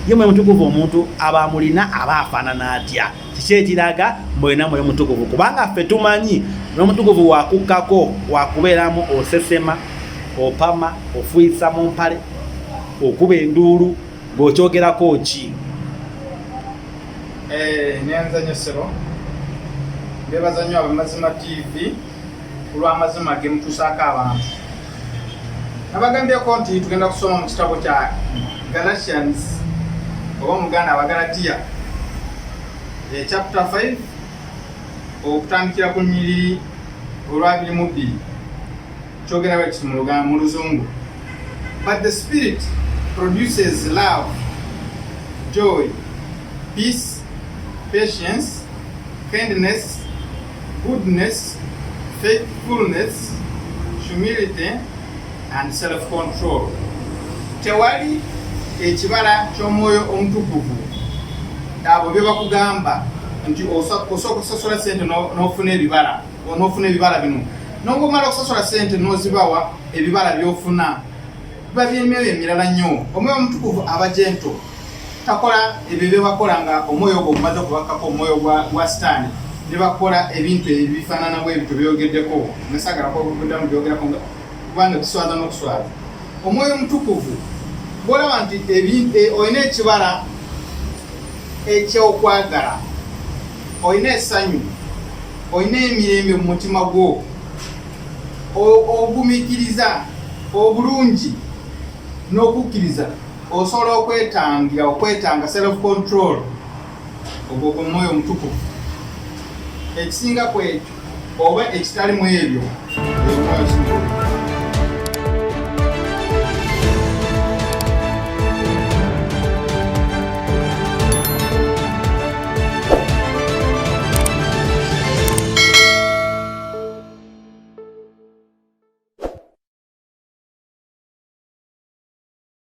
ye mwoyo mutukuvu omuntu aba mulina aba afaanana atya kiki ekiraga mulina mwoyo mutukuvu kubanga ffe tumanyi mwoyo mutukuvu wakukkako wakubeeramu osesema opama ofuisa mu mpale okuba enduulu ng'okyogerako ki nyanza nnyo ssebo mbebaza nnyo abamazima TV olw'amazima gemutuusaako abantu nabagambyeko nti tugenda kusoma mu kitabo kya Galatians oba omuganda Abagalatiya chapter 5 okutandikira ku nnyiriri olw'22 kyogera bwe kiti mu Luzungu. But the Spirit produces love, joy, peace, patience, kindness, goodness, faithfulness, humility, and self-control. Tewali ekibala ky'omwoyo omutukuvu abo bye bakugamba nti osooka okusasula sente n'ofuna ebibala bino n'omala okusasula sente n'ozibawa ebibala by'ofuna biba by'emyoyo emirala nnyo. Omwoyo omutukuvu aba gento, takola ebyo bye bakola nga omwoyo ogwo gumaze okubakako omwoyo gwa sitaani ne bakola ebintu ebifaanana bwebito byogeddeko nasagalako okuddamu byogerako kubanga kiswaza n'okuswaza. Omwoyo omutukuvu bw'olaba nti olina ekibala ekyokwagala, olina essanyu, olina emirembe mu mutima gwo, ogumiikiriza obulungi n'okukkiriza, osobola okwetanga self control, ogwo gwe mwoyo omutukuvu. Ekisinga ku ekyo oba ekitali mu ebyo omwoyo